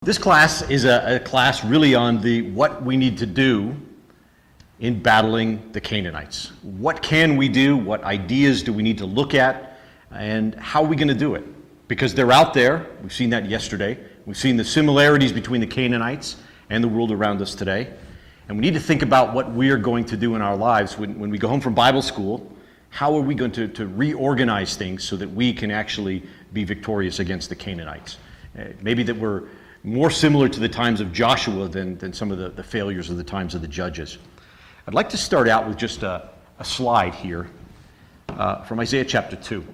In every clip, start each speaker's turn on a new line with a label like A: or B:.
A: This class is a class really on what we need to do in battling the Canaanites. What can we do? What ideas do we need to look at? And how are we going to do it? Because they're out there. We've seen that yesterday. We've seen the similarities between the Canaanites and the world around us today. And we need to think about what we are going to do in our lives when we go home from Bible school. How are we going to reorganize things so that we can actually be victorious against the Canaanites? Maybe that we're more similar to the times of Joshua than some of the failures of the times of the judges. I'd like to start out with just a slide here from Isaiah chapter 2.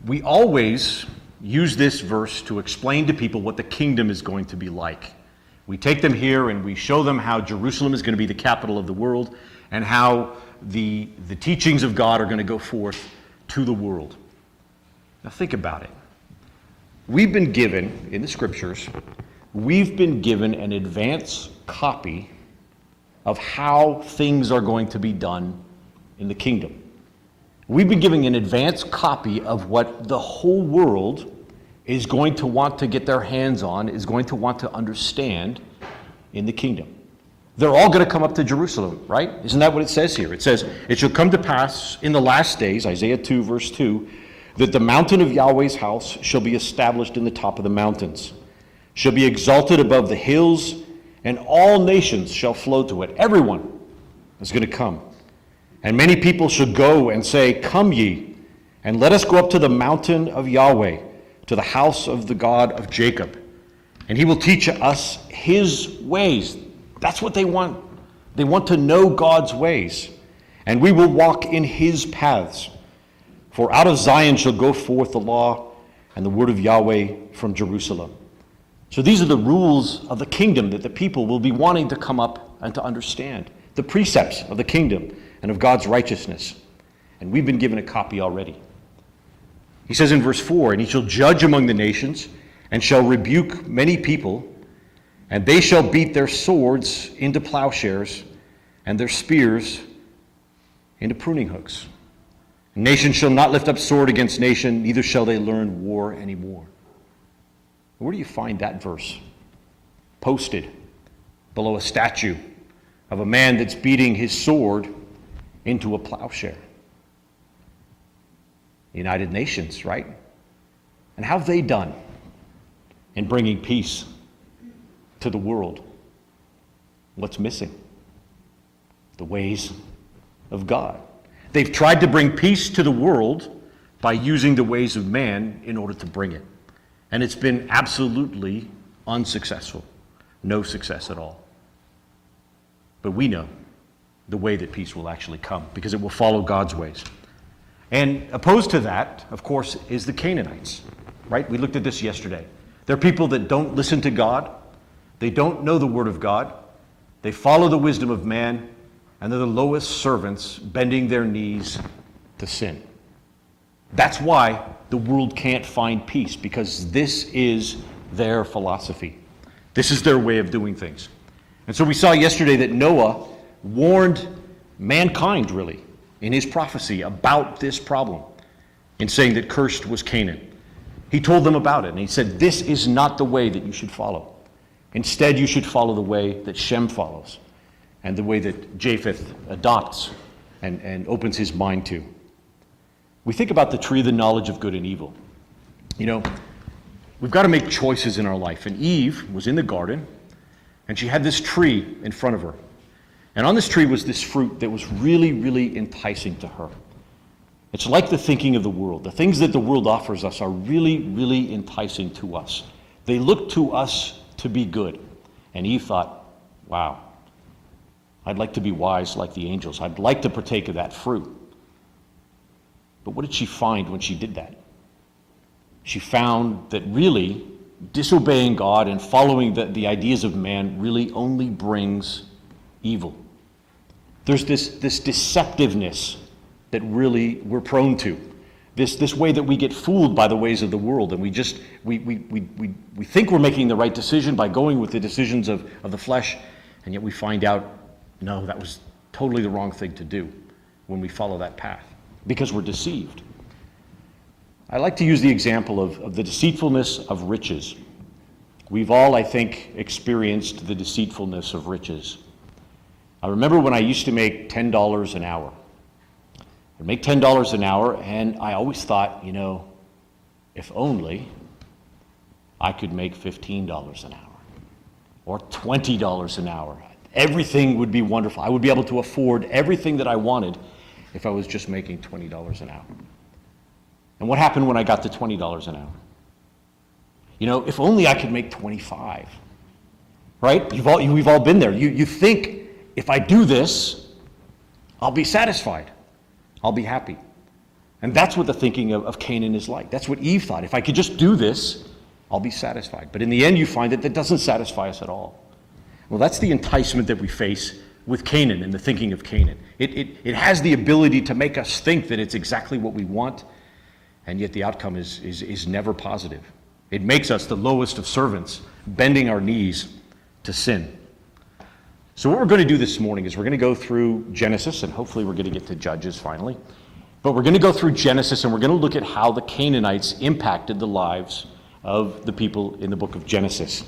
A: We always use this verse to explain to people what the kingdom is going to be like. We take them here and we show them how Jerusalem is going to be the capital of the world and how the teachings of God are going to go forth to the world. Now think about it. We've been given, in the scriptures, we've been given an advance copy of how things are going to be done in the kingdom. We've been given an advance copy of what the whole world is going to want to get their hands on, is going to want to understand in the kingdom. They're all going to come up to Jerusalem, right? Isn't that what it says here? It says, "It shall come to pass in the last days," Isaiah 2, verse 2, "that the mountain of Yahweh's house shall be established in the top of the mountains, shall be exalted above the hills, and all nations shall flow to it." Everyone is going to come. "And many people shall go and say, Come ye, and let us go up to the mountain of Yahweh, to the house of the God of Jacob. And he will teach us his ways." That's what they want. They want to know God's ways. "And we will walk in his paths. For out of Zion shall go forth the law and the word of Yahweh from Jerusalem." So these are the rules of the kingdom that the people will be wanting to come up and to understand. The precepts of the kingdom and of God's righteousness. And we've been given a copy already. He says in verse 4, "And he shall judge among the nations, and shall rebuke many people, and they shall beat their swords into plowshares, and their spears into pruning hooks. Nation shall not lift up sword against nation, neither shall they learn war anymore." Where do you find that verse? Posted below a statue of a man that's beating his sword into a plowshare. United Nations, right? And how have they done in bringing peace to the world? What's missing? The ways of God. They've tried to bring peace to the world by using the ways of man in order to bring it. And it's been absolutely unsuccessful. No success at all. But we know the way that peace will actually come, because it will follow God's ways. And opposed to that, of course, is the Canaanites, right? We looked at this yesterday. They're people that don't listen to God. They don't know the word of God. They follow the wisdom of man, and they're the lowest servants bending their knees to sin. That's why the world can't find peace, because this is their philosophy. This is their way of doing things. And so we saw yesterday that Noah warned mankind, really, in his prophecy about this problem, in saying that cursed was Canaan. He told them about it, and he said, this is not the way that you should follow. Instead, you should follow the way that Shem follows, and the way that Japheth adopts and opens his mind to. We think about the tree of the knowledge of good and evil. You know, we've got to make choices in our life. And Eve was in the garden, and she had this tree in front of her. And on this tree was this fruit that was really, really enticing to her. It's like the thinking of the world. The things that the world offers us are really, really enticing to us. They look to us to be good. And Eve thought, wow, I'd like to be wise like the angels. I'd like to partake of that fruit. But what did she find when she did that? She found that really disobeying God and following the ideas of man really only brings evil. There's this deceptiveness that really we're prone to. This way that we get fooled by the ways of the world, and we think we're making the right decision by going with the decisions of the flesh, and yet we find out, no, that was totally the wrong thing to do when we follow that path, because we're deceived. I like to use the example of the deceitfulness of riches. We've all, I think, experienced the deceitfulness of riches. I remember when I used to make $10 an hour. I'd make $10 an hour, and I always thought, if only I could make $15 an hour or $20 an hour. Everything would be wonderful. I would be able to afford everything that I wanted if I was just making $20 an hour. And what happened when I got to $20 an hour? If only I could make 25, right? We've all been there. You think, if I do this, I'll be satisfied. I'll be happy. And that's what the thinking of Canaan is like. That's what Eve thought. If I could just do this, I'll be satisfied. But in the end, you find that doesn't satisfy us at all. Well, that's the enticement that we face with Canaan and the thinking of Canaan. It has the ability to make us think that it's exactly what we want, and yet the outcome is never positive. It makes us the lowest of servants, bending our knees to sin. So what we're going to do this morning is we're going to go through Genesis, and hopefully we're going to get to Judges finally. But we're going to go through Genesis, and we're going to look at how the Canaanites impacted the lives of the people in the book of Genesis.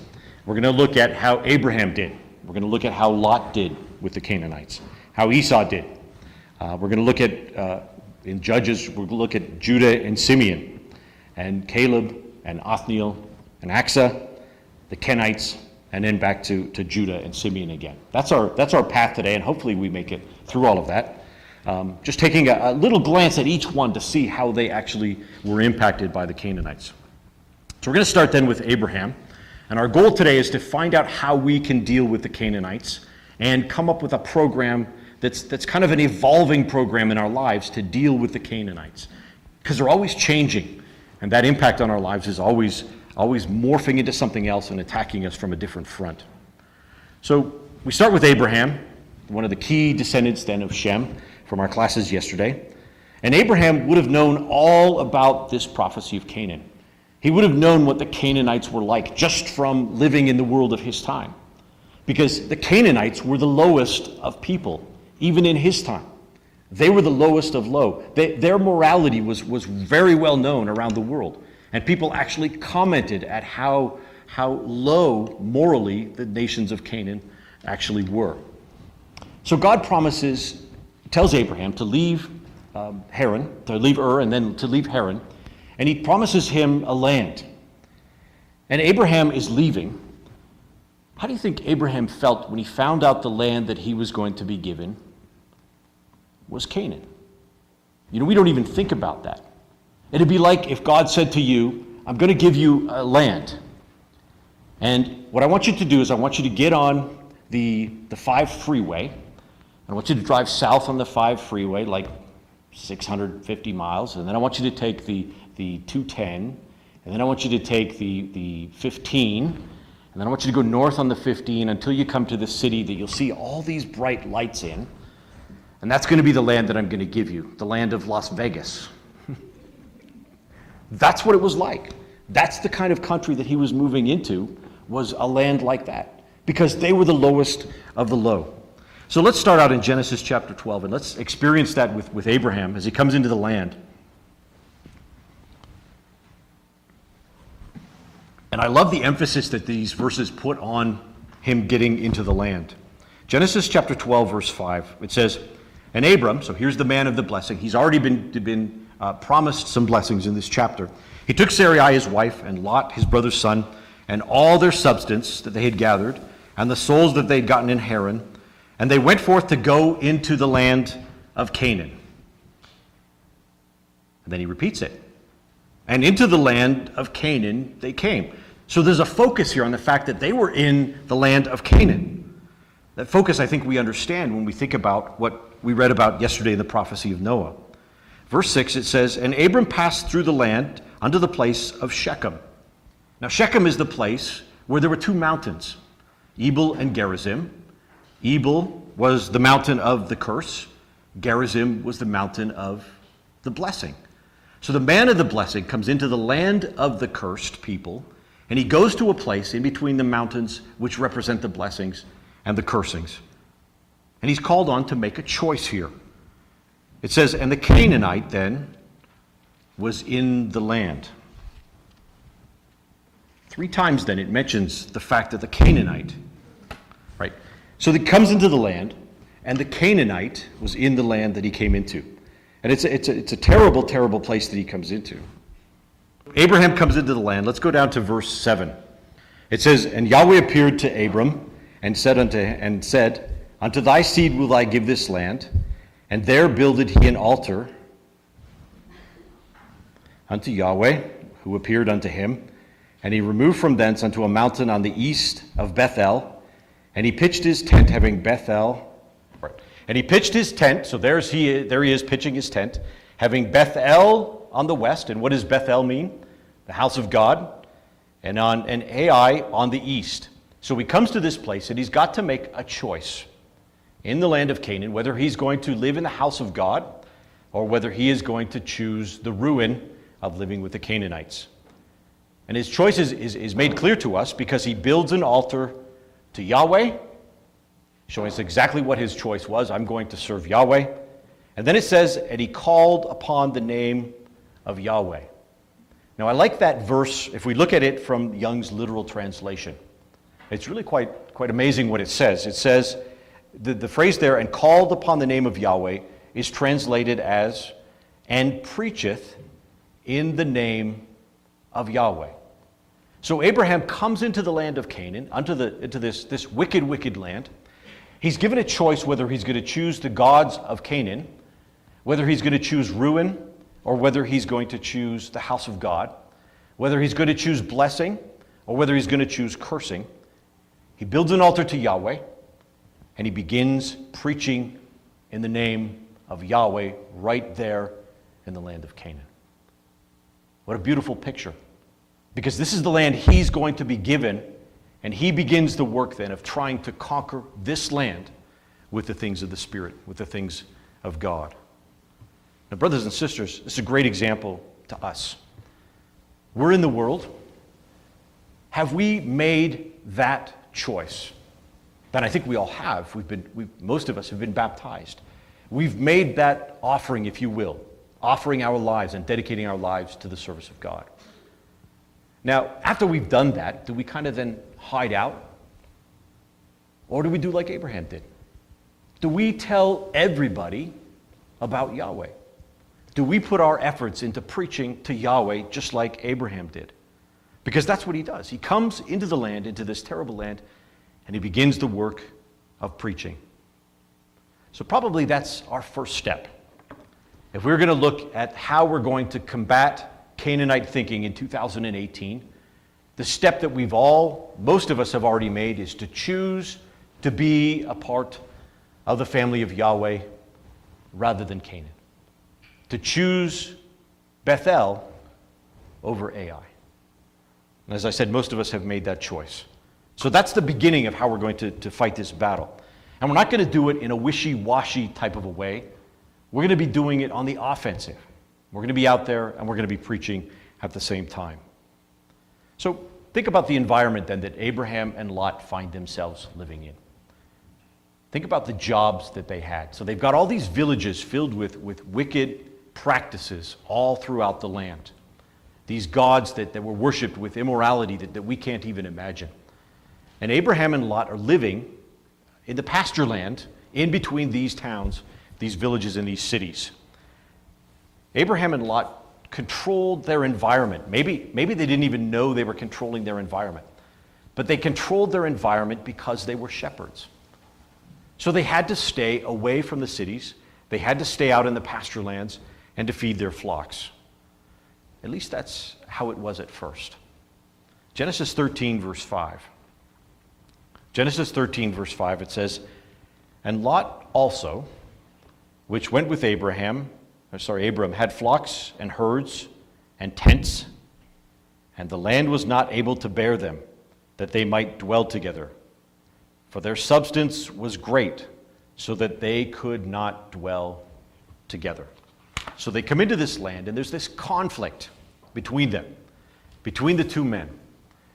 A: We're going to look at how Abraham did. We're going to look at how Lot did with the Canaanites, how Esau did. We're going to look at, in Judges, we're going to look at Judah and Simeon, and Caleb and Othniel and Asa, the Kenites, and then back to Judah and Simeon again. That's our path today, and hopefully we make it through all of that. Just taking a little glance at each one to see how they actually were impacted by the Canaanites. So we're going to start then with Abraham, and our goal today is to find out how we can deal with the Canaanites and come up with a program that's kind of an evolving program in our lives to deal with the Canaanites, because they're always changing. And that impact on our lives is always morphing into something else and attacking us from a different front. So we start with Abraham, one of the key descendants then of Shem from our classes yesterday. And Abraham would have known all about this prophecy of Canaan. He would have known what the Canaanites were like just from living in the world of his time. Because the Canaanites were the lowest of people, even in his time. They were the lowest of low. Their morality was very well known around the world. And people actually commented at how low morally the nations of Canaan actually were. So God tells Abraham to leave Haran, to leave Ur and then to leave Haran. And he promises him a land. And Abraham is leaving. How do you think Abraham felt when he found out the land that he was going to be given was Canaan? We don't even think about that. It'd be like if God said to you, I'm going to give you a land. And what I want you to do is I want you to get on the 5 freeway. I want you to drive south on the 5 freeway, like 650 miles. And then I want you to take the 210. And then I want you to take the 15. And then I want you to go north on the 15 until you come to the city that you'll see all these bright lights in. And that's going to be the land that I'm going to give you, the land of Las Vegas. That's what it was like. That's the kind of country that he was moving into, was a land like that, because they were the lowest of the low. So let's start out in Genesis chapter 12, and let's experience that with Abraham as he comes into the land. And I love the emphasis that these verses put on him getting into the land. Genesis chapter 12, verse 5, it says, and Abram, so here's the man of the blessing. He's already been promised some blessings in this chapter. He took Sarai his wife, and Lot his brother's son, and all their substance that they had gathered, and the souls that they had gotten in Haran, and they went forth to go into the land of Canaan. And then he repeats it. And into the land of Canaan they came. So there's a focus here on the fact that they were in the land of Canaan. That focus, I think, we understand when we think about what we read about yesterday in the prophecy of Noah. Verse 6, it says, and Abram passed through the land unto the place of Shechem. Now Shechem is the place where there were 2 mountains, Ebal and Gerizim. Ebal was the mountain of the curse. Gerizim was the mountain of the blessing. So the man of the blessing comes into the land of the cursed people, and he goes to a place in between the mountains which represent the blessings and the cursings. And he's called on to make a choice here. It says, and the Canaanite then was in the land. 3 times then it mentions the fact that the Canaanite, right? So he comes into the land, and the Canaanite was in the land that he came into. And it's a terrible, terrible place that he comes into. Abraham comes into the land. Let's go down to verse 7. It says, "And Yahweh appeared to Abram and said, Unto thy seed will I give this land, and there builded he an altar unto Yahweh, who appeared unto him. And he removed from thence unto a mountain on the east of Bethel, and he pitched his tent, having Bethel." Right. And he pitched his tent, so there he is pitching his tent, having Bethel on the west. And what does Bethel mean? The house of God. And Ai on the east. So he comes to this place, and he's got to make a choice in the land of Canaan, whether he's going to live in the house of God, or whether he is going to choose the ruin of living with the Canaanites. And his choice is made clear to us because he builds an altar to Yahweh, showing us exactly what his choice was. I'm going to serve Yahweh. And then it says, and he called upon the name of Yahweh. Now I like that verse if we look at it from Young's literal translation. It's really quite amazing what it says. It says, the phrase there, and called upon the name of Yahweh, is translated as, and preacheth in the name of Yahweh. So Abraham comes into the land of Canaan, into this wicked, wicked land. He's given a choice whether he's going to choose the gods of Canaan, whether he's going to choose ruin, or whether he's going to choose the house of God, whether he's going to choose blessing, or whether he's going to choose cursing. He builds an altar to Yahweh, and he begins preaching in the name of Yahweh right there in the land of Canaan. What a beautiful picture. Because this is the land he's going to be given, and he begins the work then of trying to conquer this land with the things of the Spirit, with the things of God. Now, brothers and sisters, this is a great example to us. We're in the world. Have we made that choice? That I think we all have. Most of us have been baptized. We've made that offering, if you will, offering our lives and dedicating our lives to the service of God. Now, after we've done that, do we kind of then hide out? Or do we do like Abraham did? Do we tell everybody about Yahweh? Do we put our efforts into preaching to Yahweh just like Abraham did? Because that's what he does. He comes into the land, into this terrible land, and he begins the work of preaching. So probably that's our first step. If we're going to look at how we're going to combat Canaanite thinking in 2018, the step that most of us have already made is to choose to be a part of the family of Yahweh rather than Canaan. To choose Bethel over Ai. And as I said, most of us have made that choice. So that's the beginning of how we're going to fight this battle. And we're not going to do it in a wishy-washy type of a way. We're going to be doing it on the offensive. We're going to be out there and we're going to be preaching at the same time. So think about the environment then that Abraham and Lot find themselves living in. Think about the jobs that they had. So they've got all these villages filled with wicked practices all throughout the land. These gods that were worshipped with immorality that we can't even imagine. And Abraham and Lot are living in the pasture land in between these towns, these villages, and these cities. Abraham and Lot controlled their environment. Maybe they didn't even know they were controlling their environment. But they controlled their environment because they were shepherds. So they had to stay away from the cities. They had to stay out in the pasture lands and to feed their flocks. At least that's how it was at first. Genesis 13, verse 5. Genesis 13, verse 5, it says, And Lot also, which went with Abram, had flocks and herds and tents, and the land was not able to bear them, that they might dwell together. For their substance was great, so that they could not dwell together. So they come into this land, and there's this conflict between them, between the two men.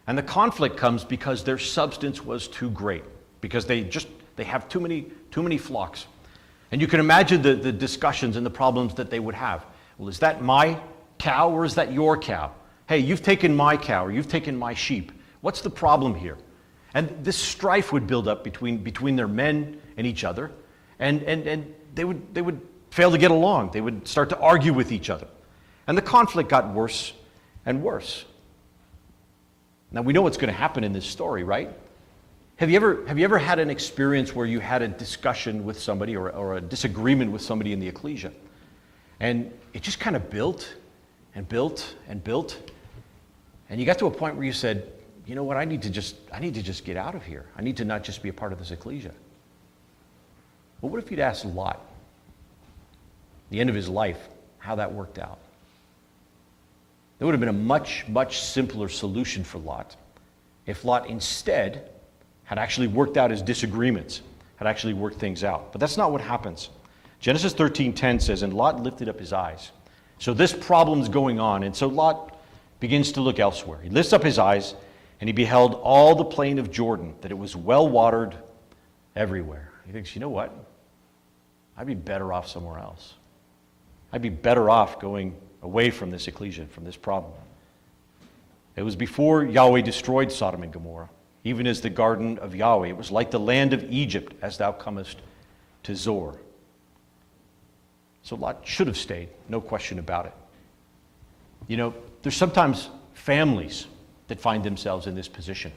A: And the conflict comes because their substance was too great, because they have too many flocks. And you can imagine the discussions and the problems that they would have. Well, is that my cow or is that your cow? Hey, you've taken my cow, or you've taken my sheep. What's the problem here? And this strife would build up between their men and each other, and they would fail to get along. They would start to argue with each other. And the conflict got worse and worse. Now, we know what's going to happen in this story, right? Have you ever had an experience where you had a discussion with somebody or a disagreement with somebody in the ecclesia? And it just kind of built and built and built. And you got to a point where you said, you know what, I need to just get out of here. I need to not just be a part of this ecclesia. Well, what if you'd asked Lot, the end of his life, how that worked out? There would have been a much, much simpler solution for Lot if Lot instead had actually worked out his disagreements, had actually worked things out. But that's not what happens. Genesis 13:10 says, and Lot lifted up his eyes. So this problem's going on, and so Lot begins to look elsewhere. He lifts up his eyes, and he beheld all the plain of Jordan, that it was well watered everywhere. He thinks, you know what? I'd be better off somewhere else. I'd be better off going away from this ecclesia, from this problem. It was before Yahweh destroyed Sodom and Gomorrah, even as the garden of Yahweh. It was like the land of Egypt as thou comest to Zor. So Lot should have stayed, no question about it. You know, there's sometimes families that find themselves in this position.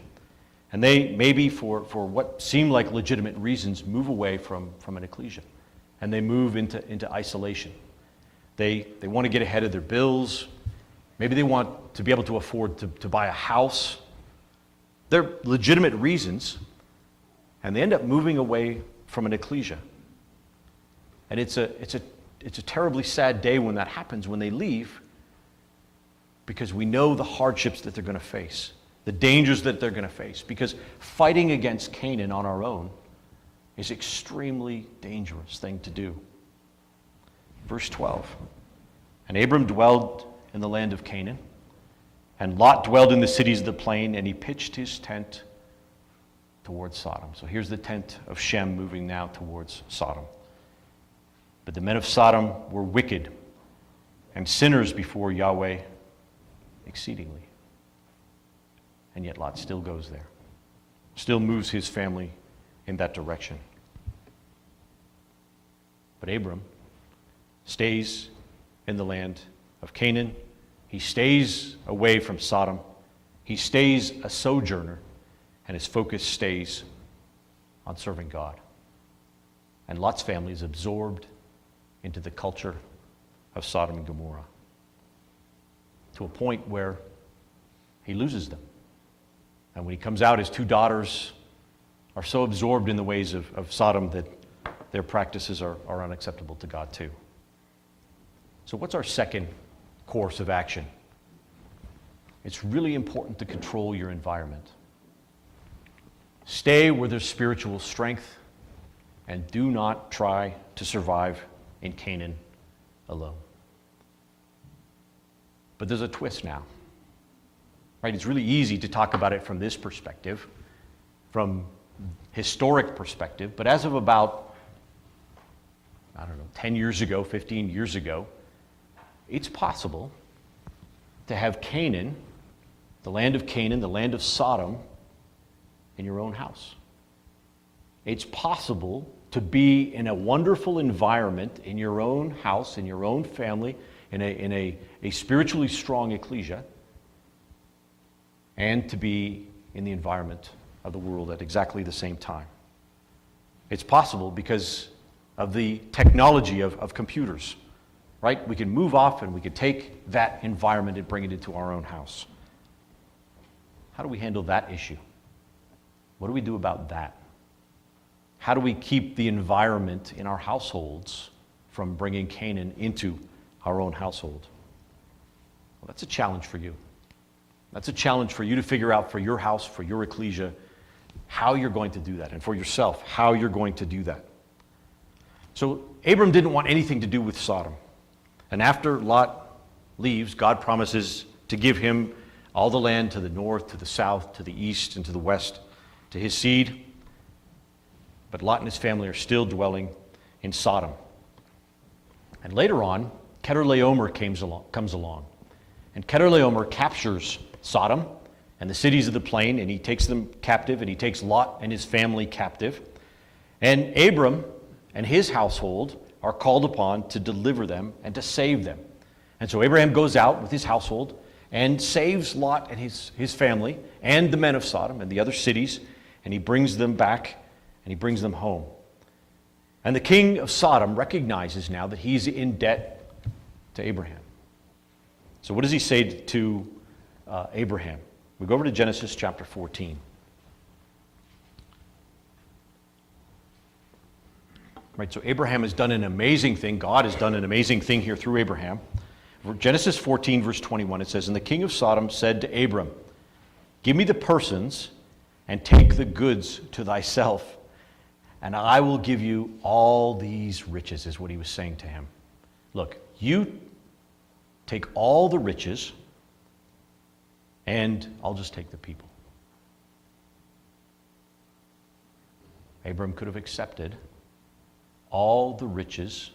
A: And they, maybe for what seem like legitimate reasons, move away from an ecclesia. And they move into isolation. They want to get ahead of their bills. Maybe they want to be able to afford to buy a house. They're legitimate reasons. And they end up moving away from an ecclesia. And it's a terribly sad day when that happens, when they leave, because we know the hardships that they're going to face, the dangers that they're going to face, because fighting against Canaan on our own is an extremely dangerous thing to do. Verse 12, and Abram dwelled in the land of Canaan, and Lot dwelled in the cities of the plain, and he pitched his tent towards Sodom. So here's the tent of Shem moving now towards Sodom. But the men of Sodom were wicked and sinners before Yahweh exceedingly. And yet Lot still goes there, still moves his family in that direction. But Abram stays in the land of Canaan. He stays away from Sodom. He stays a sojourner, and his focus stays on serving God. And Lot's family is absorbed into the culture of Sodom and Gomorrah, to a point where he loses them. And when he comes out, his two daughters are so absorbed in the ways of Sodom that their practices are unacceptable to God too. So what's our second course of action? It's really important to control your environment. Stay where there's spiritual strength, and do not try to survive in Canaan alone. But there's a twist now, right? It's really easy to talk about it from this perspective, from historic perspective, but as of about, 10 years ago, 15 years ago, it's possible to have Canaan, the land of Canaan, the land of Sodom, in your own house. It's possible to be in a wonderful environment in your own house, in your own family, in a spiritually strong ecclesia, and to be in the environment of the world at exactly the same time. It's possible because of the technology of computers, right? We can move off and we can take that environment and bring it into our own house. How do we handle that issue? What do we do about that? How do we keep the environment in our households from bringing Canaan into our own household? Well, that's a challenge for you. That's a challenge for you to figure out for your house, for your ecclesia, how you're going to do that, and for yourself, how you're going to do that. So Abram didn't want anything to do with Sodom. And after Lot leaves, God promises to give him all the land to the north, to the south, to the east, and to the west, to his seed. But Lot and his family are still dwelling in Sodom. And later on, Kedorlaomer comes along. And Chedorlaomer captures Sodom and the cities of the plain, and he takes them captive, and he takes Lot and his family captive. And Abram and his household are called upon to deliver them and to save them. And so Abraham goes out with his household and saves Lot and his family and the men of Sodom and the other cities, and he brings them back and he brings them home. And the king of Sodom recognizes now that he's in debt to Abraham. So what does he say to Abraham? We go over to Genesis chapter 14. Right, so Abraham has done an amazing thing. God has done an amazing thing here through Abraham. Genesis 14, verse 21, it says, "And the king of Sodom said to Abram, 'Give me the persons and take the goods to thyself, and I will give you all these riches,'" is what he was saying to him. Look, you take all the riches, and I'll just take the people. Abram could have accepted all the riches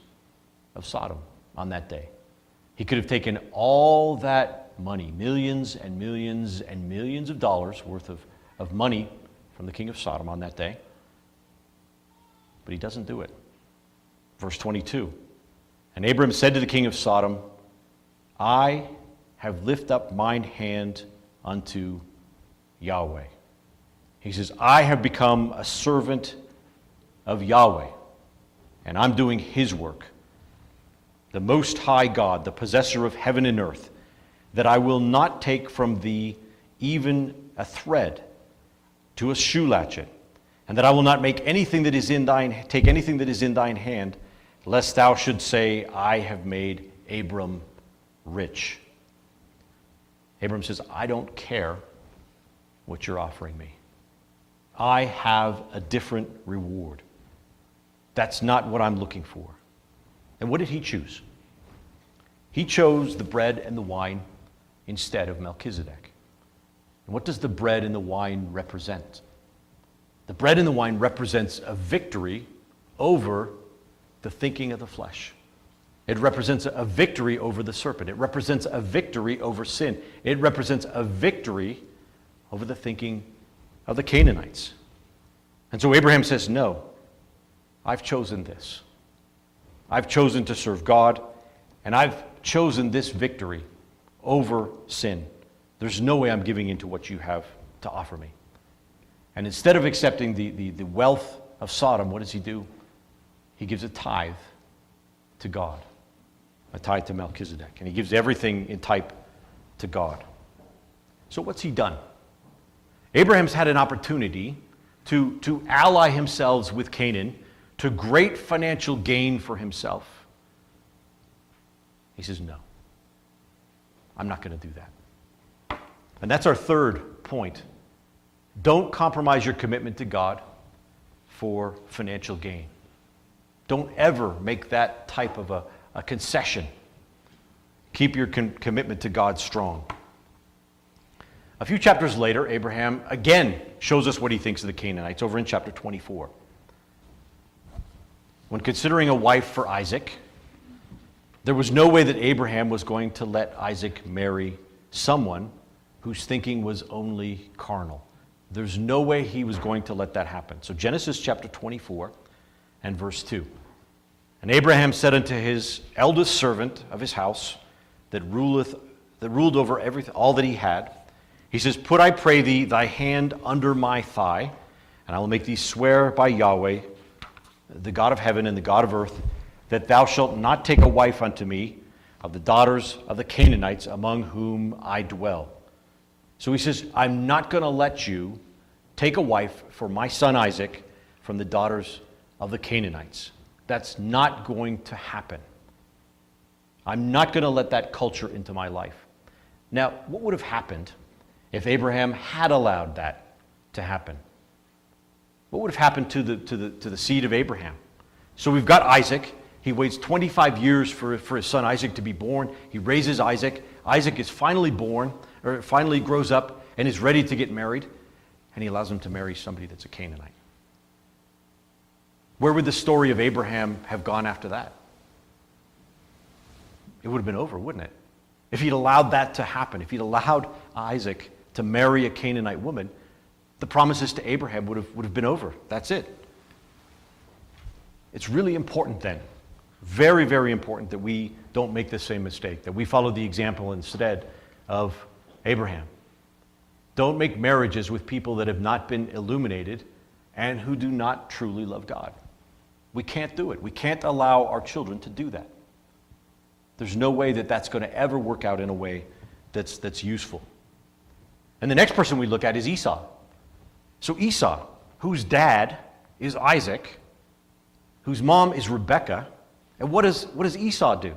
A: of Sodom on that day. He could have taken all that money, millions and millions and millions of dollars worth of money from the king of Sodom on that day. But he doesn't do it. Verse 22, "And Abram said to the king of Sodom, I have lifted up mine hand unto Yahweh." He says, I have become a servant of Yahweh, and I'm doing his work. The Most High God, the possessor of heaven and earth, that I will not take from thee even a thread to a shoe latchet, and that I will not make take anything that is in thine hand, lest thou should say, I have made Abram rich. Abram says, I don't care what you're offering me. I have a different reward. That's not what I'm looking for. And what did he choose? He chose the bread and the wine instead of Melchizedek. And what does the bread and the wine represent? The bread and the wine represents a victory over the thinking of the flesh. It represents a victory over the serpent. It represents a victory over sin. It represents a victory over the thinking of the Canaanites. And so Abraham says, no, I've chosen this. I've chosen to serve God, and I've chosen this victory over sin. There's no way I'm giving into what you have to offer me. And instead of accepting the wealth of Sodom, what does he do? He gives a tithe to God, a tithe to Melchizedek, and he gives everything in type to God. So what's he done? Abraham's had an opportunity to ally himself with Canaan to great financial gain for himself. He says, no, I'm not going to do that. And that's our third point. Don't compromise your commitment to God for financial gain. Don't ever make that type of a concession. Keep your commitment to God strong. A few chapters later, Abraham again shows us what he thinks of the Canaanites over in chapter 24. When considering a wife for Isaac, there was no way that Abraham was going to let Isaac marry someone whose thinking was only carnal. There's no way he was going to let that happen. So Genesis chapter 24 and verse 2. "And Abraham said unto his eldest servant of his house, that ruled over everything, all that he had, he says, Put, I pray thee, thy hand under my thigh, and I will make thee swear by Yahweh, the God of heaven and the God of earth, that thou shalt not take a wife unto me of the daughters of the Canaanites among whom I dwell." So he says, I'm not going to let you take a wife for my son Isaac from the daughters of the Canaanites. That's not going to happen. I'm not going to let that culture into my life. Now, what would have happened if Abraham had allowed that to happen? What would have happened to the seed of Abraham? So we've got Isaac. He waits 25 years for his son Isaac to be born. He raises Isaac. Isaac is finally born, or finally grows up and is ready to get married, and he allows him to marry somebody that's a Canaanite. Where would the story of Abraham have gone after that? It would have been over, wouldn't it? if he'd allowed that to happen, if he'd allowed Isaac to marry a Canaanite woman, the promises to Abraham would have been over. That's it. It's really important then, very, very important, that we don't make the same mistake, that we follow the example instead of Abraham. Don't make marriages with people that have not been illuminated and who do not truly love God. We can't do it. We can't allow our children to do that. There's no way that that's going to ever work out in a way that's useful. And the next person we look at is Esau. So Esau, whose dad is Isaac, whose mom is Rebekah, and what does Esau do?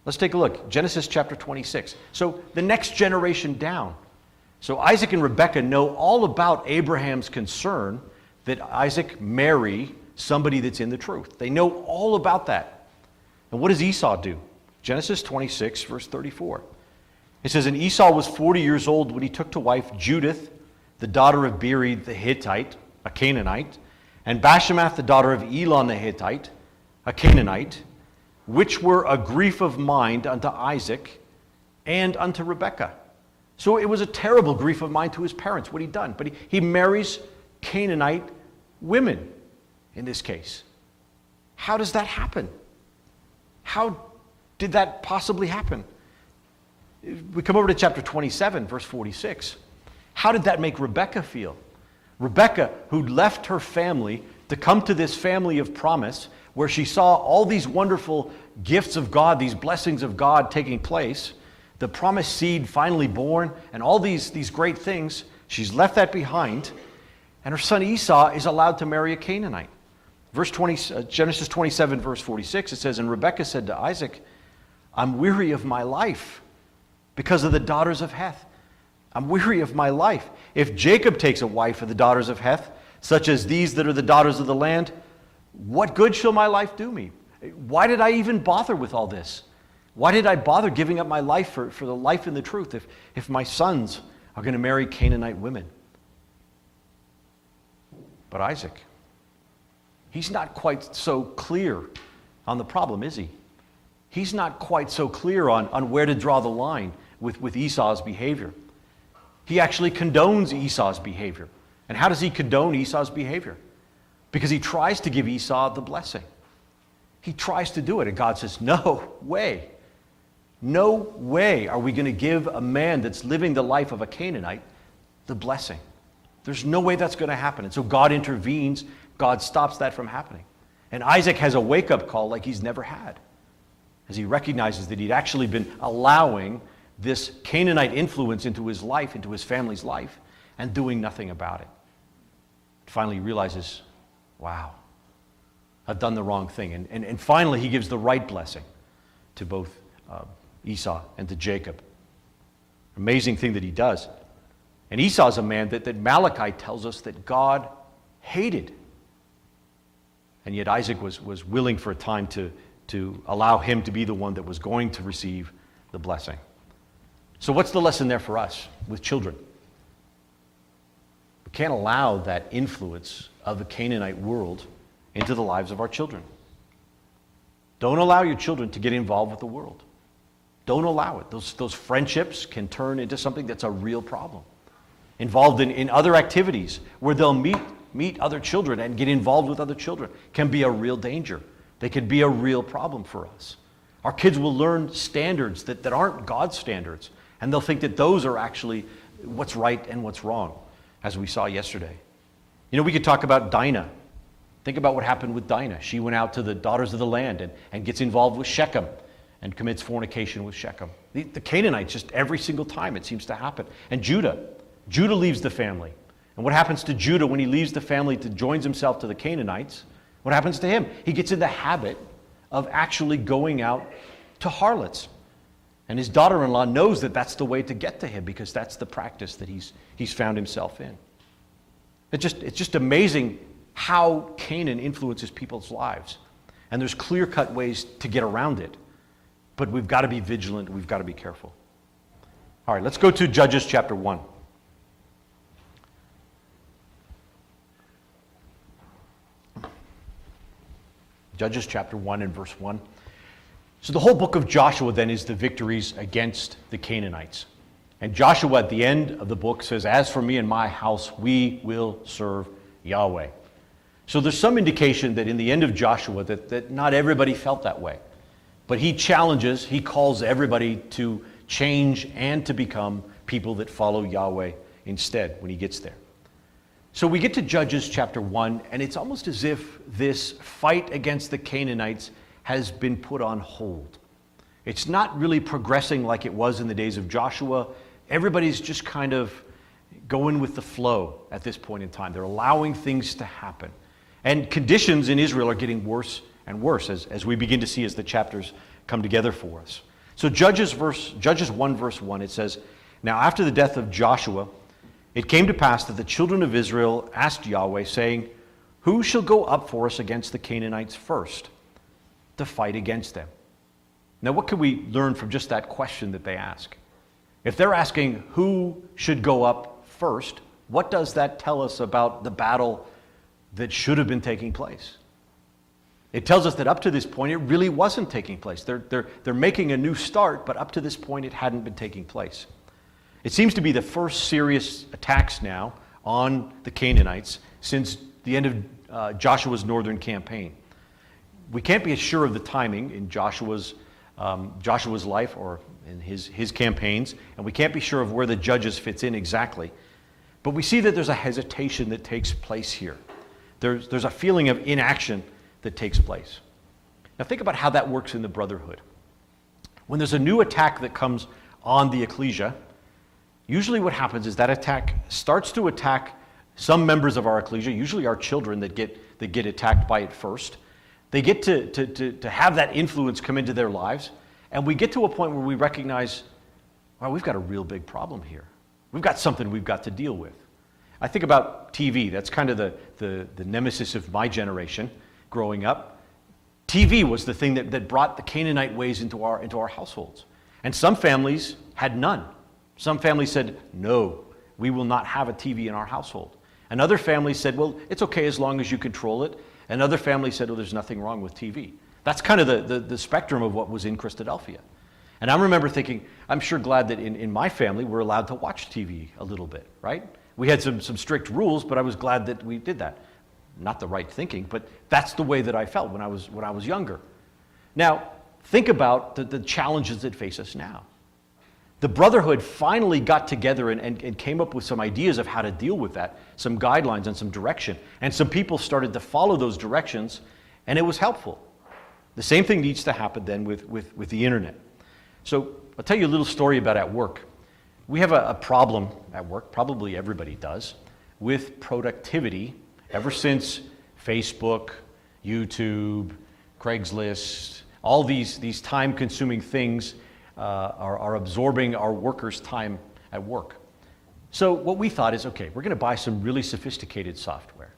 A: Let's take a look. Genesis chapter 26. So the next generation down. So Isaac and Rebekah know all about Abraham's concern that Isaac marry somebody that's in the truth. They know all about that. And what does Esau do? Genesis 26, verse 34. It says, "And Esau was 40 years old when he took to wife Judith, the daughter of Beeri the Hittite, a Canaanite, and Bashemath, the daughter of Elon the Hittite, a Canaanite, which were a grief of mind unto Isaac and unto Rebekah." So it was a terrible grief of mind to his parents, what he'd done. But he marries Canaanite women in this case. How does that happen? How did that possibly happen? We come over to chapter 27, verse 46. How did that make Rebekah feel? Rebekah, who'd left her family to come to this family of promise, where she saw all these wonderful gifts of God, these blessings of God taking place, the promised seed finally born, and all these great things, she's left that behind, and her son Esau is allowed to marry a Canaanite. Genesis 27, verse 46, it says, "And Rebekah said to Isaac, I'm weary of my life because of the daughters of Heth. I'm weary of my life. If Jacob takes a wife of the daughters of Heth, such as these that are the daughters of the land, what good shall my life do me? Why did I even bother with all this? Why did I bother giving up my life for the life and the truth if my sons are going to marry Canaanite women?" But Isaac, he's not quite so clear on the problem, is he? He's not quite so clear on where to draw the line with Esau's behavior. He actually condones Esau's behavior. And how does he condone Esau's behavior? Because he tries to give Esau the blessing. He tries to do it, and God says, no way. No way are we going to give a man that's living the life of a Canaanite the blessing. There's no way that's going to happen. And so God intervenes. God stops that from happening. And Isaac has a wake-up call like he's never had, as he recognizes that he'd actually been allowing this Canaanite influence into his life, into his family's life, and doing nothing about it. Finally he realizes, wow, I've done the wrong thing. And finally he gives the right blessing to both Esau and to Jacob. Amazing thing that he does. And Esau's a man that Malachi tells us that God hated. And yet Isaac was willing for a time to allow him to be the one that was going to receive the blessing. So what's the lesson there for us with children? We can't allow that influence of the Canaanite world into the lives of our children. Don't allow your children to get involved with the world. Don't allow it. Those friendships can turn into something that's a real problem. Involved in other activities where they'll meet other children and get involved with other children can be a real danger. They could be a real problem for us. Our kids will learn standards that aren't God's standards, and they'll think that those are actually what's right and what's wrong, as we saw yesterday. You know, we could talk about Dinah. Think about what happened with Dinah. She went out to the daughters of the land and gets involved with Shechem and commits fornication with Shechem. The Canaanites, just every single time it seems to happen. And Judah leaves the family. And what happens to Judah when he leaves the family to joins himself to the Canaanites? What happens to him? He gets in the habit of actually going out to harlots. And his daughter-in-law knows that that's the way to get to him, because that's the practice that he's found himself in. It's just amazing how Canaan influences people's lives. And there's clear-cut ways to get around it. But we've got to be vigilant. We've got to be careful. All right, let's go to Judges chapter 1. Judges chapter 1 and verse 1. So the whole book of Joshua then is the victories against the Canaanites. And Joshua at the end of the book says, "As for me and my house, we will serve Yahweh." So there's some indication that in the end of Joshua that not everybody felt that way. But he challenges, he calls everybody to change and to become people that follow Yahweh instead when he gets there. So we get to Judges chapter 1, and it's almost as if this fight against the Canaanites has been put on hold. It's not really progressing like it was in the days of Joshua. Everybody's just kind of going with the flow at this point in time. They're allowing things to happen. And conditions in Israel are getting worse and worse as we begin to see as the chapters come together for us. So Judges 1 verse 1, it says, "Now after the death of Joshua, it came to pass that the children of Israel asked Yahweh, saying, 'Who shall go up for us against the Canaanites first, to fight against them?'" Now what can we learn from just that question that they ask? If they're asking who should go up first, what does that tell us about the battle that should have been taking place? It tells us that up to this point, it really wasn't taking place. They're making a new start, but up to this point, it hadn't been taking place. It seems to be the first serious attacks now on the Canaanites since the end of Joshua's northern campaign. We can't be sure of the timing in Joshua's life or in his campaigns, and we can't be sure of where the Judges fits in exactly. But we see that there's a hesitation that takes place here. There's a feeling of inaction that takes place. Now think about how that works in the brotherhood. When there's a new attack that comes on the ecclesia, usually what happens is that attack starts to attack some members of our ecclesia, usually our children that get attacked by it first. They get to have that influence come into their lives, and we get to a point where we recognize, wow, we've got a real big problem here. We've got something we've got to deal with. I think about TV. That's kind of the nemesis of my generation growing up. TV was the thing that brought the Canaanite ways into our households. And some families had none. Some families said, no, we will not have a TV in our household. And other families said, well, it's okay as long as you control it. And other families said, well, there's nothing wrong with TV. That's kind of the spectrum of what was in Christadelphia. And I remember thinking, I'm sure glad that in my family we're allowed to watch TV a little bit, right? We had some strict rules, but I was glad that we did that. Not the right thinking, but that's the way that I felt when I was younger. Now, think about the challenges that face us now. The Brotherhood finally got together and came up with some ideas of how to deal with that, some guidelines and some direction. And some people started to follow those directions, and it was helpful. The same thing needs to happen then with the internet. So I'll tell you a little story about at work. We have a problem at work, probably everybody does, with productivity ever since Facebook, YouTube, Craigslist, all these time-consuming things are absorbing our workers' time at work. So what we thought is, okay, we're going to buy some really sophisticated software.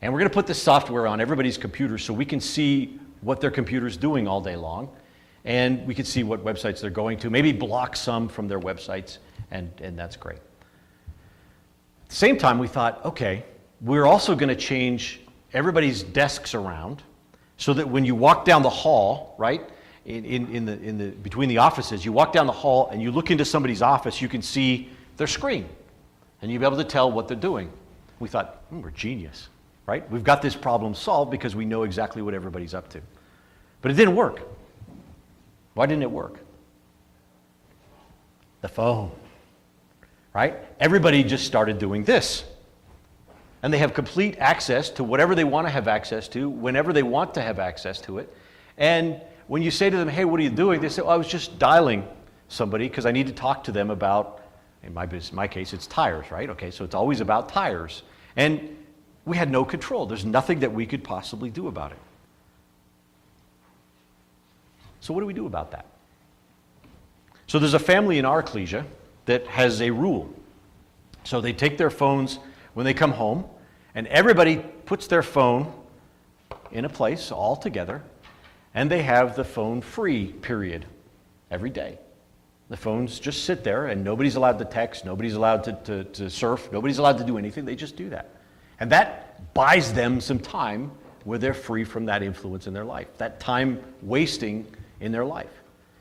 A: And we're going to put this software on everybody's computer so we can see what their computer's doing all day long. And we can see what websites they're going to, maybe block some from their websites, and that's great. At the same time, we thought, okay, we're also going to change everybody's desks around so that when you walk down the hall, right, between the offices, you walk down the hall and you look into somebody's office, you can see their screen, and you'll be able to tell what they're doing. We thought, we're genius, right? We've got this problem solved because we know exactly what everybody's up to. But it didn't work. Why didn't it work? The phone, right? Everybody just started doing this. And they have complete access to whatever they want to have access to, whenever they want to have access to it. And when you say to them, hey, what are you doing? They say, oh, I was just dialing somebody because I need to talk to them about, in my case, it's tires, right? Okay, so it's always about tires. And we had no control. There's nothing that we could possibly do about it. So what do we do about that? So there's a family in our ecclesia that has a rule. So they take their phones when they come home, and everybody puts their phone in a place all together, and they have the phone free period every day. The phones just sit there, and nobody's allowed to text, nobody's allowed to surf, nobody's allowed to do anything. They just do that. And that buys them some time where they're free from that influence in their life. That time wasting in their life.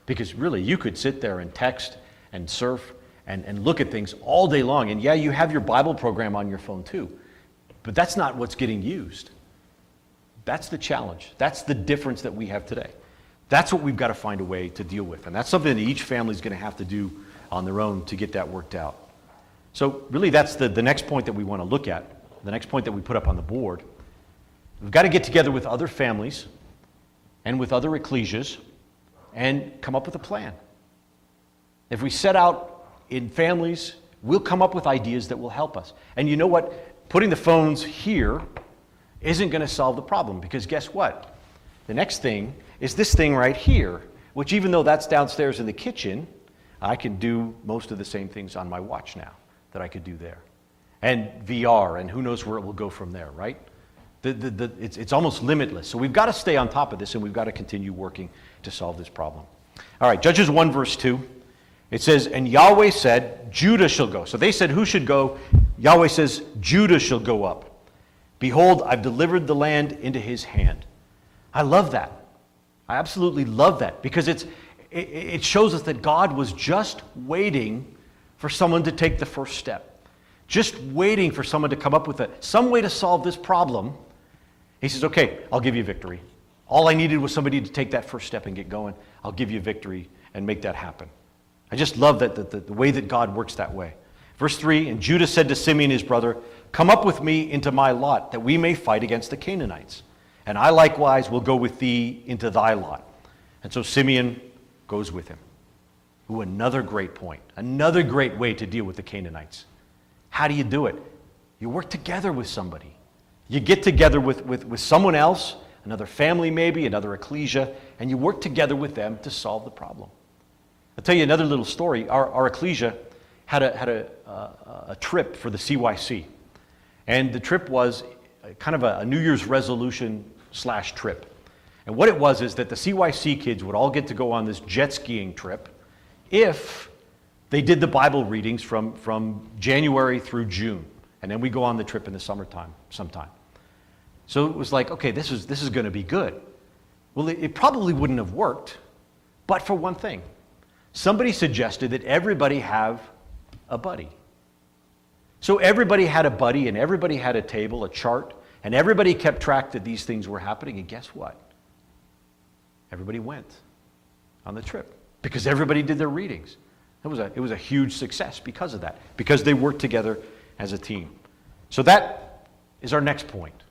A: Because really, you could sit there and text and surf and look at things all day long. And yeah, you have your Bible program on your phone too. But that's not what's getting used. That's the challenge. That's the difference that we have today. That's what we've got to find a way to deal with. And that's something that each family is going to have to do on their own to get that worked out. So really, that's the next point that we want to look at, the next point that we put up on the board. We've got to get together with other families and with other ecclesias and come up with a plan. If we set out in families, we'll come up with ideas that will help us. And you know what? Putting the phones here isn't going to solve the problem, because guess what? The next thing is this thing right here, which even though that's downstairs in the kitchen, I can do most of the same things on my watch now that I could do there. And VR, and who knows where it will go from there, right? It's almost limitless. So we've got to stay on top of this, and we've got to continue working to solve this problem. All right, Judges 1, verse 2. It says, and Yahweh said, Judah shall go. So they said, who should go? Yahweh says, Judah shall go up. Behold, I've delivered the land into his hand. I love that. I absolutely love that, because it shows us that God was just waiting for someone to take the first step. Just waiting for someone to come up with some way to solve this problem. He says, okay, I'll give you victory. All I needed was somebody to take that first step and get going. I'll give you victory and make that happen. I just love that the way that God works that way. Verse 3, and Judah said to Simeon his brother, come up with me into my lot, that we may fight against the Canaanites. And I likewise will go with thee into thy lot. And so Simeon goes with him. Ooh, another great point. Another great way to deal with the Canaanites. How do you do it? You work together with somebody. You get together with someone else, another family maybe, another ecclesia, and you work together with them to solve the problem. I'll tell you another little story. Our ecclesia had a trip for the CYC. And the trip was kind of a New Year's resolution / trip. And what it was is that the CYC kids would all get to go on this jet skiing trip if they did the Bible readings from January through June. And then we go on the trip in the summertime sometime. So it was like, okay, this is going to be good. Well, it probably wouldn't have worked, but for one thing. Somebody suggested that everybody have a buddy. So everybody had a buddy, and everybody had a table, a chart, and everybody kept track that these things were happening, and guess what? Everybody went on the trip because everybody did their readings. It was a huge success because of that, because they worked together as a team. So that is our next point.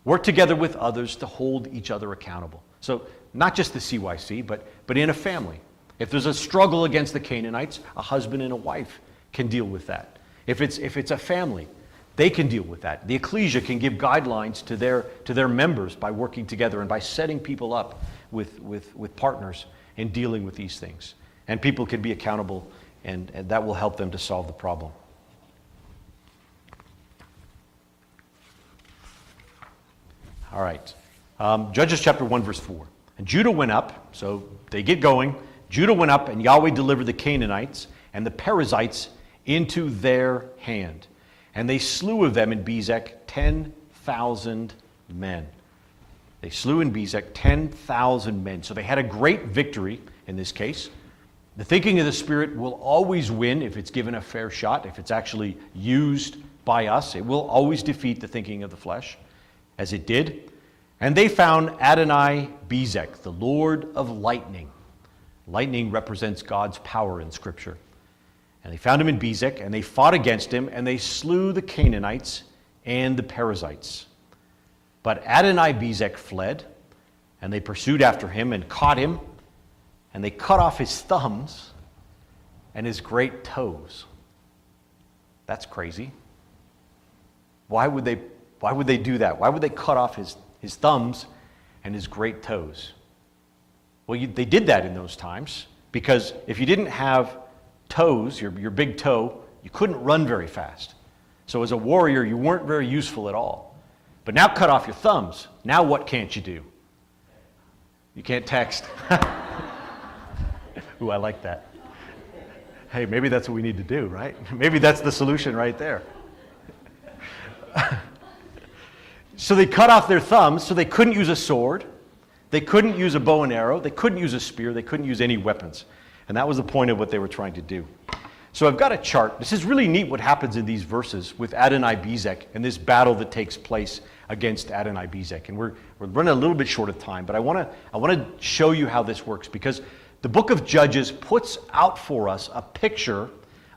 A: Work together with others to hold each other accountable. So not just the CYC, but in a family. If there's a struggle against the Canaanites, a husband and a wife can deal with that. If it's a family, they can deal with that. The ecclesia can give guidelines to their members by working together and by setting people up with partners in dealing with these things. And people can be accountable, and that will help them to solve the problem. All right. Judges chapter 1, verse 4. And Judah went up, so they get going. Judah went up, and Yahweh delivered the Canaanites and the Perizzites into their hand. And they slew of them in Bezek 10,000 men. They slew in Bezek 10,000 men. So they had a great victory in this case. The thinking of the Spirit will always win if it's given a fair shot, if it's actually used by us. It will always defeat the thinking of the flesh, as it did. And they found Adonai Bezek, the Lord of lightning. Lightning represents God's power in Scripture. And they found him in Bezek, and they fought against him, and they slew the Canaanites and the Perizzites. But Adonai Bezek fled, and they pursued after him and caught him, and they cut off his thumbs and his great toes. That's crazy. Why would they do that? Why would they cut off his thumbs and his great toes? Well, they did that in those times because if you didn't have toes, your big toe, you couldn't run very fast. So as a warrior, you weren't very useful at all. But now cut off your thumbs. Now what can't you do? You can't text. Ooh, I like that. Hey, maybe that's what we need to do, right? Maybe that's the solution right there. So they cut off their thumbs, so they couldn't use a sword. They couldn't use a bow and arrow. They couldn't use a spear. They couldn't use any weapons. And that was the point of what they were trying to do. So I've got a chart. This is really neat what happens in these verses with Adonai-Bezek and this battle that takes place against Adonai-Bezek. And we're running a little bit short of time, but I want to show you how this works, because the book of Judges puts out for us a picture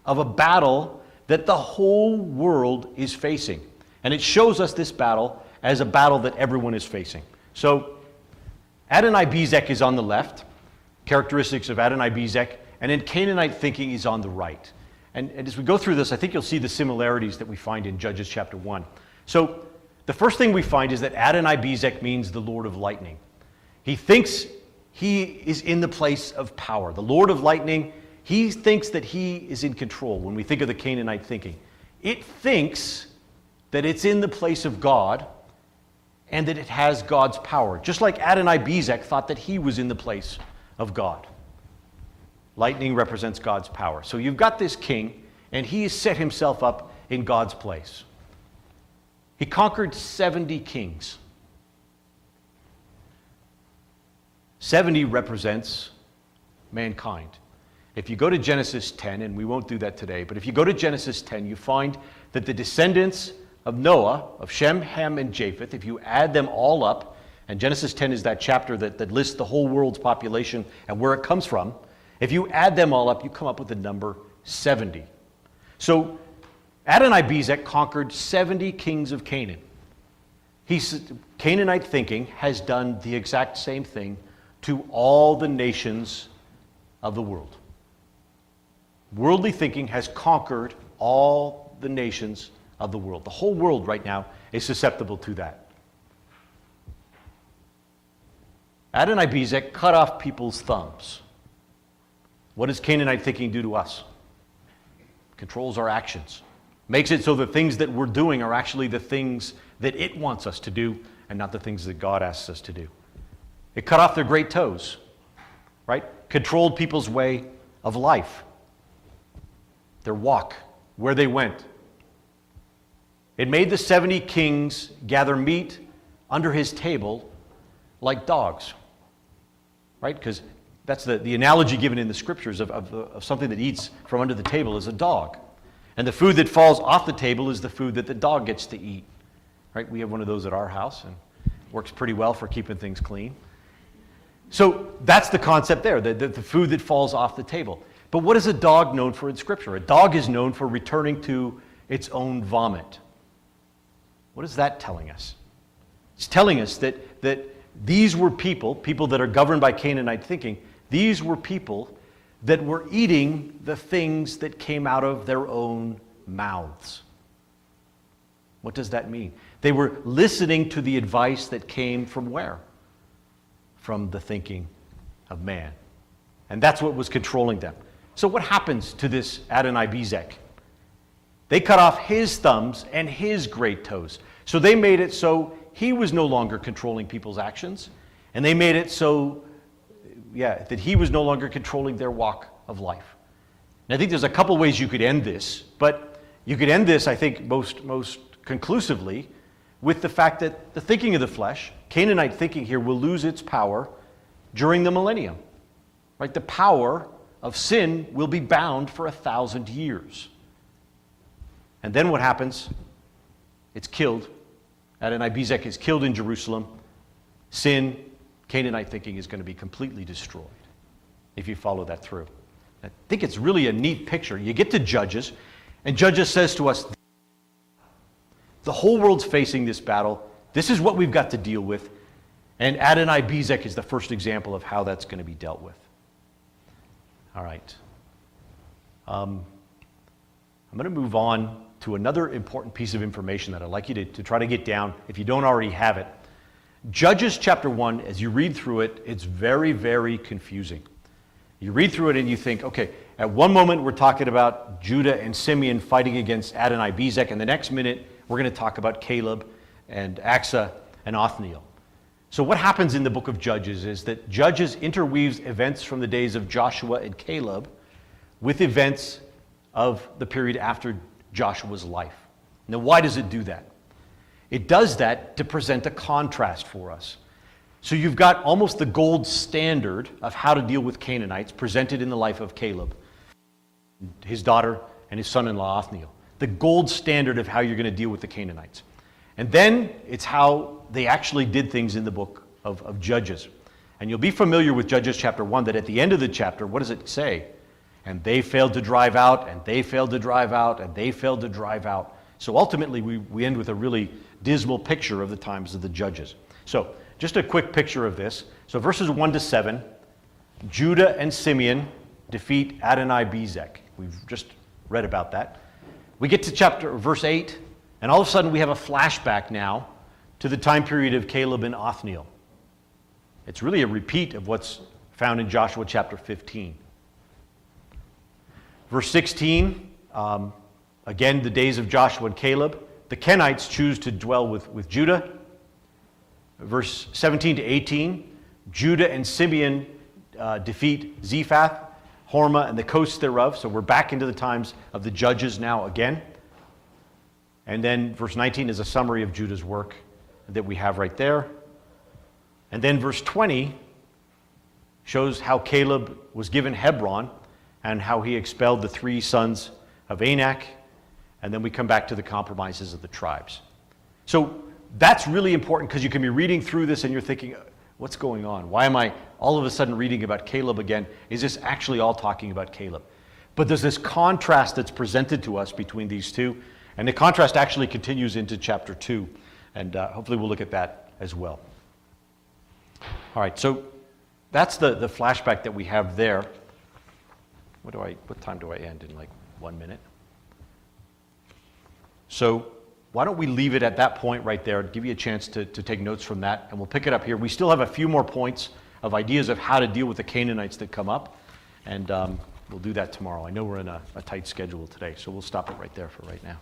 A: of a battle that the whole world is facing. And it shows us this battle as a battle that everyone is facing. So Adonai-Bezek is on the left, characteristics of Adonai-Bezek, and then Canaanite thinking is on the right. And as we go through this, I think you'll see the similarities that we find in Judges chapter 1. So the first thing we find is that Adonai-Bezek means the Lord of Lightning. He thinks he is in the place of power. The Lord of Lightning, he thinks that he is in control when we think of the Canaanite thinking. It thinks that it's in the place of God and that it has God's power. Just like Adonai-Bezek thought that he was in the place of God. Lightning represents God's power. So you've got this king, and he has set himself up in God's place. He conquered 70 kings. 70 represents mankind. If you go to Genesis 10, and we won't do that today, but if you go to Genesis 10, you find that the descendants of Noah, of Shem, Ham, and Japheth, if you add them all up, and Genesis 10 is that chapter that lists the whole world's population and where it comes from, if you add them all up, you come up with the number 70. So Adonai-Bezek conquered 70 kings of Canaan. Canaanite thinking has done the exact same thing to all the nations of the world. Worldly thinking has conquered all the nations of the world. The whole world right now is susceptible to that. Adonai-Bezek cut off people's thumbs. What does Canaanite thinking do to us? Controls our actions. Makes it so the things that we're doing are actually the things that it wants us to do and not the things that God asks us to do. It cut off their great toes, right? Controlled people's way of life, their walk, where they went. It made the 70 kings gather meat under his table like dogs, right? Because that's the analogy given in the scriptures of something that eats from under the table is a dog. And the food that falls off the table is the food that the dog gets to eat, right? We have one of those at our house, and it works pretty well for keeping things clean. So that's the concept there, the food that falls off the table. But what is a dog known for in Scripture? A dog is known for returning to its own vomit. What is that telling us? It's telling us that these were people that are governed by Canaanite thinking, these were people that were eating the things that came out of their own mouths. What does that mean? They were listening to the advice that came from where? From the thinking of man. And that's what was controlling them. So what happens to this Adonai-Bezek? They cut off his thumbs and his great toes. So they made it so he was no longer controlling people's actions. And they made it so, that he was no longer controlling their walk of life. And I think there's a couple ways you could end this, but you could end this, I think, most conclusively with the fact that the thinking of the flesh, Canaanite thinking here, will lose its power during the millennium. Right? The power of sin will be bound for 1,000 years. And then what happens? It's killed. Adonai-Bezek is killed in Jerusalem. Sin, Canaanite thinking is going to be completely destroyed if you follow that through. I think it's really a neat picture. You get to Judges, and Judges says to us, the whole world's facing this battle. This is what we've got to deal with. And Adonai-Bezek is the first example of how that's going to be dealt with. All right. I'm going to move on to another important piece of information that I'd like you to try to get down if you don't already have it. Judges chapter 1, as you read through it, it's very, very confusing. You read through it and you think, okay, at one moment we're talking about Judah and Simeon fighting against Adonai-Bezek, and the next minute we're going to talk about Caleb and Asa and Othniel. So what happens in the book of Judges is that Judges interweaves events from the days of Joshua and Caleb with events of the period after Joshua's life. Now, why does it do that? It does that to present a contrast for us. So you've got almost the gold standard of how to deal with Canaanites presented in the life of Caleb, his daughter, and his son-in-law Othniel. The gold standard of how you're going to deal with the Canaanites. And then it's how they actually did things in the book of Judges. And you'll be familiar with Judges chapter 1, that at the end of the chapter, what does it say? And they failed to drive out, and they failed to drive out, and they failed to drive out. So ultimately, we end with a really dismal picture of the times of the Judges. So just a quick picture of this. So verses 1 to 7, Judah and Simeon defeat Adonai-Bezek. We've just read about that. We get to verse 8, and all of a sudden we have a flashback now to the time period of Caleb and Othniel. It's really a repeat of what's found in Joshua chapter 15. Verse 16, again, the days of Joshua and Caleb. The Kenites choose to dwell with Judah. Verse 17 to 18, Judah and Simeon defeat Zephath, Hormah, and the coasts thereof. So we're back into the times of the Judges now again. And then verse 19 is a summary of Judah's work that we have right there. And then verse 20 shows how Caleb was given Hebron and how he expelled the 3 sons of Anak. And then we come back to the compromises of the tribes. So that's really important, because you can be reading through this and you're thinking, what's going on? Why am I all of a sudden reading about Caleb again? Is this actually all talking about Caleb? But there's this contrast that's presented to us between these two. And the contrast actually continues into chapter 2. And hopefully we'll look at that as well. All right, so that's the flashback that we have there. What time do I end in, like 1 minute? So why don't we leave it at that point right there, give you a chance to take notes from that, and we'll pick it up here. We still have a few more points of ideas of how to deal with the Canaanites that come up, and we'll do that tomorrow. I know we're in a tight schedule today, so we'll stop it right there for right now.